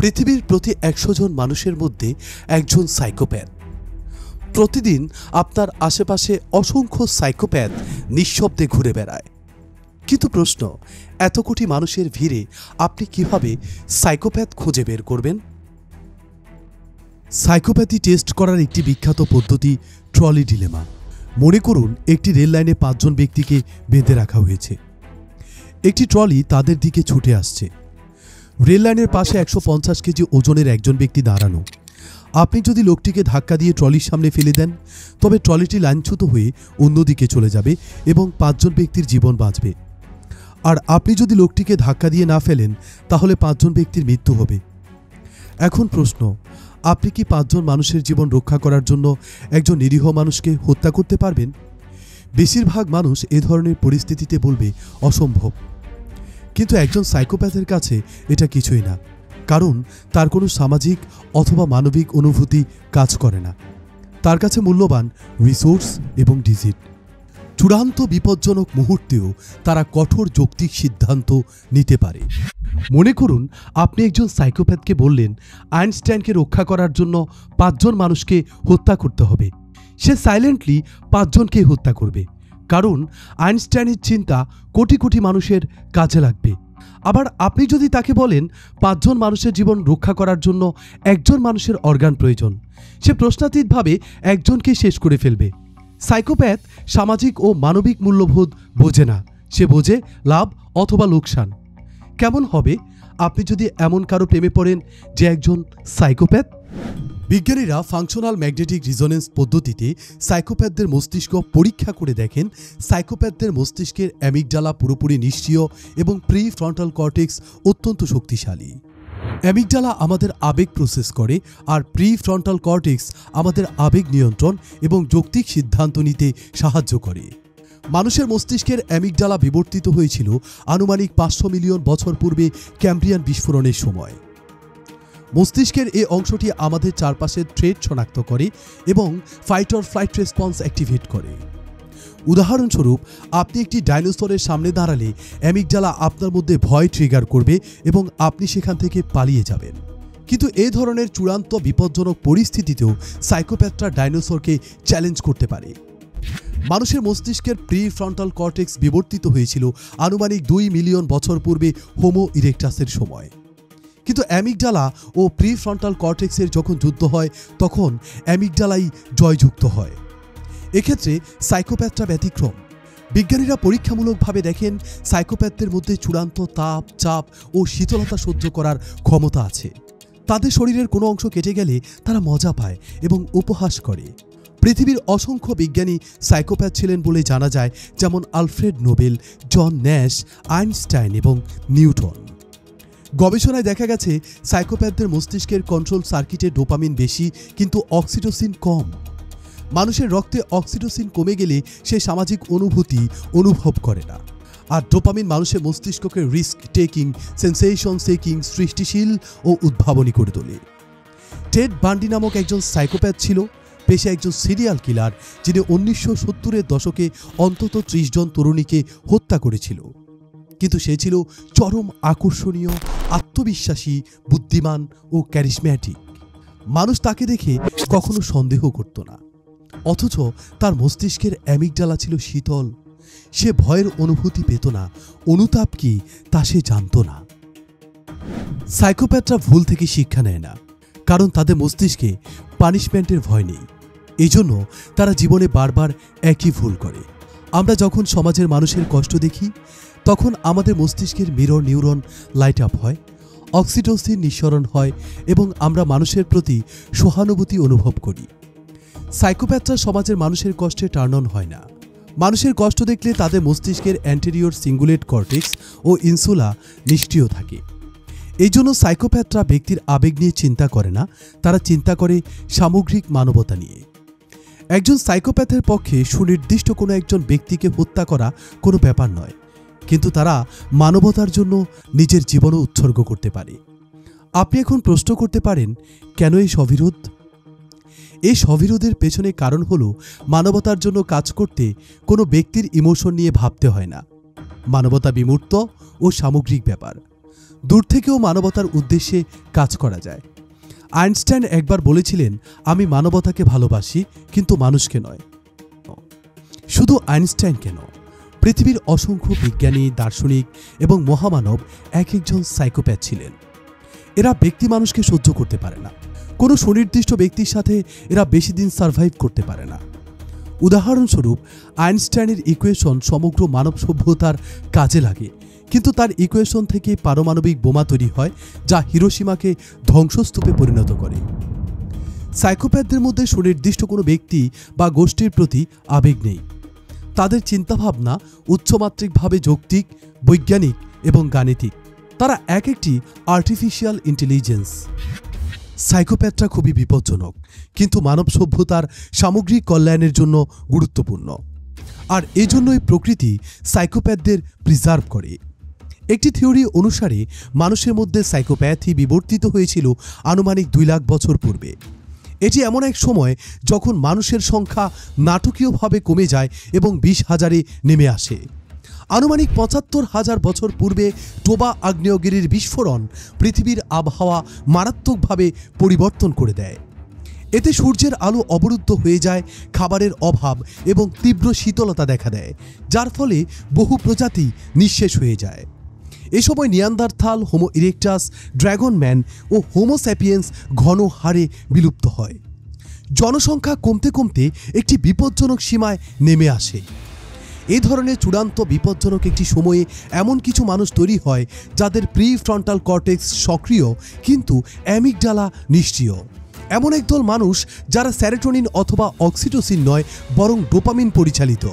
পৃথিবীর প্রতি ১০০ জন মানুষের মধ্যে একজন সাইকোপ্যাথ। প্রতিদিন আপনার আশেপাশে অসংখ্য সাইকোপ্যাথ নিঃশব্দে ঘুরে বেড়ায়। কিন্তু প্রশ্ন, এত কোটি মানুষের ভিড়ে আপনি কিভাবে সাইকোপ্যাথ খুঁজে বের করবেন? সাইকোপ্যাথি টেস্ট করার একটি বিখ্যাত পদ্ধতি ট্রলি ডিলেমা। মনে করুন একটি রেল লাইনে ৫ জন ব্যক্তিকে বেঁধে রাখা হয়েছে। একটি ট্রলি তাদের দিকে ছুটে আসছে। রেল লাইনের পাশে ১৫০ কেজি ওজনের একজন ব্যক্তি দাঁড়ানো। আপনি যদি লোকটিকে ধাক্কা দিয়ে ট্রলির সামনে ফেলে দেন, তবে ট্রলিটি লাইনচ্যুত হয়ে অন্যদিকে চলে যাবে এবং ৫ জন ব্যক্তির জীবন বাঁচবে। আর আপনি যদি লোকটিকে ধাক্কা দিয়ে না ফেলেন, তাহলে ৫ জন ব্যক্তির মৃত্যু হবে। এখন প্রশ্ন, আপনি কি ৫ জন মানুষের জীবন রক্ষা করার জন্য একজন নিরীহ মানুষকে হত্যা করতে পারবেন? বেশিরভাগ মানুষ এ ধরনের পরিস্থিতিতে বলবে অসম্ভব। কিন্তু একজন সাইকোপ্যাথের কাছে এটা কিছুই না, কারণ তার কোনো সামাজিক অথবা মানবিক অনুভূতি কাজ করে না। তার কাছে মূল্যবান রিসোর্স এবং ডিজিট। চূড়ান্ত বিপজ্জনক মুহূর্তেও তারা কঠোর যৌক্তিক সিদ্ধান্ত নিতে পারে। মনে করুন আপনি একজন সাইকোপ্যাথকে বললেন আইনস্টাইনকে রক্ষা করার জন্য ৫ জন মানুষকে হত্যা করতে হবে। সে সাইলেন্টলি ৫ জনকেই হত্যা করবে, কারণ আইনস্টাইনের চিন্তা কোটি কোটি মানুষের কাজে লাগবে। আবার আপনি যদি তাকে বলেন ৫ জন মানুষের জীবন রক্ষা করার জন্য একজন মানুষের অর্গান প্রয়োজন, সে প্রশ্নাতীতভাবে একজনকেই শেষ করে ফেলবে। সাইকোপ্যাথ সামাজিক ও মানবিক মূল্যবোধ বোঝে না, সে বোঝে লাভ অথবা লোকসান। কেমন হবে আপনি যদি এমন কারো প্রেমে পড়েন যে একজন সাইকোপ্যাথ? বিজ্ঞানীরা ফাংশনাল ম্যাগনেটিক রিজোনেন্স পদ্ধতিতে সাইকোপ্যাথদের মস্তিষ্ক পরীক্ষা করে দেখেন সাইকোপ্যাথদের মস্তিষ্কের অ্যামিগডালা পুরোপুরি নিষ্ক্রিয় এবং প্রি ফ্রন্টাল কর্টেক্স অত্যন্ত শক্তিশালী। অ্যামিগডালা আমাদের আবেগ প্রসেস করে, আর প্রি ফ্রন্টাল কর্টেক্স আমাদের আবেগ নিয়ন্ত্রণ এবং যৌক্তিক সিদ্ধান্ত নিতে সাহায্য করে। মানুষের মস্তিষ্কের অ্যামিগডালা বিবর্তিত হয়েছিল আনুমানিক ৫০০ মিলিয়ন বছর পূর্বে ক্যাম্ব্রিয়ান বিস্ফোরণের সময়। মস্তিষ্কের এই অংশটি আমাদের চারপাশের থ্রেট শনাক্ত করে এবং fight or flight response activate করে। উদাহরণস্বরূপ, আপনি একটি ডাইনোসরের সামনে দাঁড়ালে অ্যামিগডালা আপনার মধ্যে ভয় ট্রিগার করবে এবং আপনি সেখান থেকে পালিয়ে যাবেন। কিন্তু এই ধরনের চূড়ান্ত বিপজ্জনক পরিস্থিতিতেও সাইকোপ্যাথরা ডাইনোসরকে চ্যালেঞ্জ করতে পারে। মানুষের মস্তিষ্কের প্রি ফ্রন্টাল কর্টেক্স বিবর্তিত হয়েছিল আনুমানিক ২ মিলিয়ন বছর পূর্বে হোমো ইরেকটাসের সময়। কিন্তু অ্যামিগডালা ও প্রি ফ্রন্টাল কর্টেক্সের যখন যুদ্ধ হয়, তখন অ্যামিগডালাই জয়যুক্ত হয়। এক্ষেত্রে সাইকোপ্যাথরা ব্যতিক্রম। বিজ্ঞানীরা পরীক্ষামূলকভাবে দেখেন সাইকোপ্যাথদের মধ্যে চূড়ান্ত তাপ, চাপ ও শীতলতা সহ্য করার ক্ষমতা আছে। তাদের শরীরের কোনো অংশ কেটে গেলে তারা মজা পায় এবং উপহাস করে। পৃথিবীর অসংখ্য বিজ্ঞানী সাইকোপ্যাথ ছিলেন বলে জানা যায়, যেমন আলফ্রেড নোবেল, জন ন্যাশ, আইনস্টাইন এবং নিউটন। গবেষণায় দেখা গেছে সাইকোপ্যাথদের মস্তিষ্কের কন্ট্রোল সার্কিটে ডোপামিন বেশি, কিন্তু অক্সিটোসিন কম। মানুষের রক্তে অক্সিটোসিন কমে গেলে সে সামাজিক অনুভূতি অনুভব করে না। আর ডোপামিন মানুষের মস্তিষ্ককে রিস্ক টেকিং, সেন্সেশন সিকিং, সৃষ্টিশীল ও উদ্ভাবনী করে তোলে। টেড বান্ডি নামক একজন সাইকোপ্যাথ ছিল, পেশে একজন সিরিয়াল কিলার, যিনি ১৯৭০-এর দশকে অন্তত ৩০ জন তরুণীকে হত্যা করেছিল। কিন্তু সে ছিল চরম আকর্ষণীয়, আত্মবিশ্বাসী, বুদ্ধিমান ও ক্যারিসম্যাটিক। মানুষ তাকে দেখে কখনো সন্দেহ করত না, অথচ তার মস্তিষ্কের অ্যামিগডালা ছিল শীতল। সে ভয়ের অনুভূতি পেত না, অনুতাপ কি তা সে জানত না। সাইকোপ্যাথরা ভুল থেকে শিক্ষা নেয় না, কারণ তাদের মস্তিষ্কে পানিশমেন্টের ভয় নেই। এই জন্য তারা জীবনে বারবার একই ভুল করে। আমরা যখন সমাজের মানুষের কষ্ট দেখি, তখন আমাদের মস্তিষ্কের মিরর নিউরন লাইট আপ হয়, অক্সিটোসিন নিঃসরণ হয় এবং আমরা মানুষের প্রতি সহানুভূতি অনুভব করি। সাইকোপ্যাথরা সমাজের মানুষের কষ্টে টার্ন অন হয় না। মানুষের কষ্ট দেখলে তাদের মস্তিষ্কের অ্যান্টেরিয়র সিঙ্গুলেট কর্টেক্স ও ইনসুলা নিষ্ক্রিয় থাকে। এই জন্য সাইকোপ্যাথরা ব্যক্তির আবেগ নিয়ে চিন্তা করে না, তারা চিন্তা করে সামগ্রিক মানবতা নিয়ে। একজন সাইকোপ্যাথের পক্ষে সুনির্দিষ্ট কোনো একজন ব্যক্তিকে হত্যা করা কোনো ব্যাপার নয়, কিন্তু তারা মানবতার জন্য নিজের জীবনও উৎসর্গ করতে পারে। আপনি এখন প্রশ্ন করতে পারেন, কেন এই স্ববিরোধ? এই স্ববিরোধের পেছনে কারণ হলো, মানবতার জন্য কাজ করতে কোনো ব্যক্তির ইমোশন নিয়ে ভাবতে হয় না। মানবতা বিমূর্ত ও সামগ্রিক ব্যাপার। দূর থেকেও মানবতার উদ্দেশ্যে কাজ করা যায়। আইনস্টাইন একবার বলেছিলেন, আমি মানবতাকে ভালোবাসি, কিন্তু মানুষকে নয়। শুধু আইনস্টাইন কেন, পৃথিবীর অসংখ্য বিজ্ঞানী, দার্শনিক এবং মহামানব এক একজন সাইকোপ্যাথ ছিলেন। এরা ব্যক্তি মানুষকে সহ্য করতে পারে না। কোনো সুনির্দিষ্ট ব্যক্তির সাথে এরা বেশি দিন সার্ভাইভ করতে পারে না। উদাহরণস্বরূপ, আইনস্টাইনের ইকুয়েশন সমগ্র মানব সভ্যতার কাজে লাগে, কিন্তু তার ইকুয়েশন থেকে পারমাণবিক বোমা তৈরি হয়, যা হিরোশিমাকে ধ্বংসস্তূপে পরিণত করে। সাইকোপ্যাথদের মধ্যে সুনির্দিষ্ট কোনো ব্যক্তি বা গোষ্ঠীর প্রতি আবেগ নেই। তাদের চিন্তাভাবনা উচ্চমাত্রিকভাবে যৌক্তিক, বৈজ্ঞানিক এবং গাণিতিক। তারা এক একটি আর্টিফিশিয়াল ইন্টেলিজেন্স। সাইকোপ্যাথরা খুবই বিপজ্জনক, কিন্তু মানব সভ্যতার সামগ্রিক কল্যাণের জন্য গুরুত্বপূর্ণ। আর এজন্যই প্রকৃতি সাইকোপ্যাথদের প্রিজার্ভ করে। একটি থিওরি অনুসারে মানুষের মধ্যে সাইকোপ্যাথি বিবর্তিত হয়েছিল আনুমানিক 2 লাখ বছর পূর্বে। এটি এমন এক সময় যখন মানুষের সংখ্যা নাটকীয়ভাবে কমে যায় এবং 20,000-এ নেমে আসে। আনুমানিক 75,000 বছর পূর্বে টোবা আগ্নেয়গিরির বিস্ফোরণ পৃথিবীর আবহাওয়া মারাত্মকভাবে পরিবর্তন করে দেয়। এতে সূর্যের আলো অবরুদ্ধ হয়ে যায়, খাবারের অভাব এবং তীব্র শীতলতা দেখা দেয়, যার ফলে বহু প্রজাতি নিঃশেষ হয়ে যায়। এ সময় Neanderthal, Homo erectus, dragon man ও হোমো স্যাপিয়েন্স ঘন হারে বিলুপ্ত হয়। জনসংখ্যা কমতে কমতে একটি বিপজ্জনক সীমায় নেমে আসে। এই ধরনের চূড়ান্ত বিপজ্জনক একটি সময়ে এমন কিছু মানুষ তৈরি হয় যাদের প্রিফ্রন্টাল কর্টেক্স সক্রিয় কিন্তু অ্যামিগডালা নিষ্ক্রিয়। এমন একদল মানুষ যারা সেরোটোনিন অথবা অক্সিটোসিন নয়, বরং ডোপামিন পরিচালিত।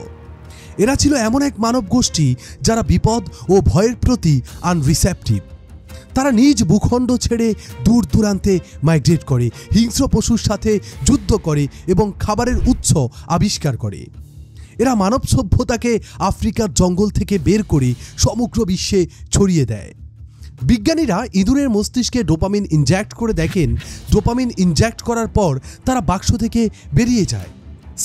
এরা ছিল এমন এক মানব গোষ্ঠী যারা বিপদ ও ভয়ের প্রতি আনরিসেপটিভ। তারা নিজ ভূখণ্ড ছেড়ে দূর দূরান্তে মাইগ্রেট করে, হিংস্র পশুর সাথে যুদ্ধ করে এবং খাবারের উৎস আবিষ্কার করে। এরা মানব সভ্যতাকে আফ্রিকার জঙ্গল থেকে বের করে সমগ্র বিশ্বে ছড়িয়ে দেয়। বিজ্ঞানীরা ইঁদুরের মস্তিষ্কে ডোপামিন ইনজেক্ট করে দেখেন, ডোপামিন ইনজেক্ট করার পর তারা বাক্স থেকে বেরিয়ে যায়।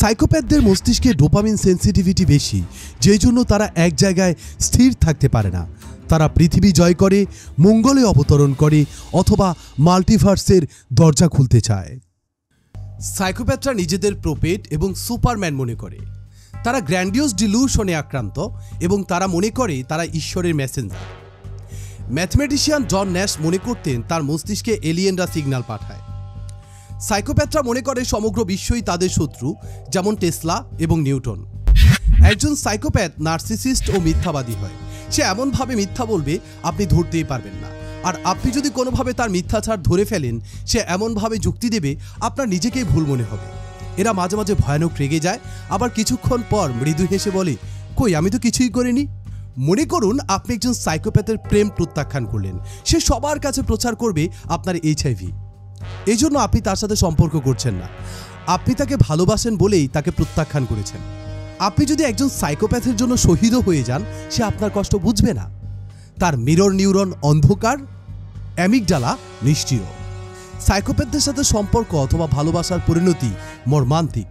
সাইকোপ্যাথদের মস্তিষ্কে ডোপামিন সেন্সিটিভিটি বেশি, যেই জন্য তারা এক জায়গায় স্থির থাকতে পারে না। তারা পৃথিবী জয় করে, মঙ্গলে অবতরণ করে অথবা মাল্টিভার্সের দরজা খুলতে চায়। সাইকোপ্যাথরা নিজেদের প্রোপেট এবং সুপারম্যান মনে করে। তারা গ্র্যান্ডিওস ডিলুশনে আক্রান্ত এবং তারা মনে করে তারা ঈশ্বরের মেসেঞ্জার। ম্যাথমেটিশিয়ান জন ন্যাশ মনে করতেন তার মস্তিষ্কে এলিয়েনরা সিগন্যাল পাঠায়। সাইকোপ্যাথরা মনে করে সমগ্র বিশ্বই তাদের শত্রু, যেমন টেসলা এবং নিউটন। একজন সাইকোপ্যাথ নার্সিসিস্ট ও মিথ্যাবাদী হয়। সে এমনভাবে মিথ্যা বলবে আপনি ধরতেই পারবেন না, আর আপনি যদি কোনোভাবে তার মিথ্যাচার ধরে ফেলেন, সে এমনভাবে যুক্তি দেবে আপনার নিজেকেই ভুল মনে হবে। এরা মাঝে মাঝে ভয়ানক রেগে যায়, আবার কিছুক্ষণ পর মৃদু হেসে বলে, কই আমি তো কিছুই করিনি। মনে করুন আপনি একজন সাইকোপ্যাথের প্রেম প্রত্যাখ্যান করলেন। সে সবার কাছে প্রচার করবে আপনার HIV। এই জন্য আপনি তার সাথে সম্পর্ক করছেন না। আপনি তাকে ভালোবাসেন বলেই তাকে প্রত্যাখ্যান করেছেন। আপনি যদি একজন সাইকোপ্যাথের জন্য শহীদও হয়ে যান, সে আপনার কষ্ট বুঝবে না। তার মিরর নিউরন অন্ধকার, অ্যামিগডালা নিষ্ক্রিয়। সাইকোপ্যাথদের সাথে সম্পর্ক অথবা ভালোবাসার পরিণতি মর্মান্তিক।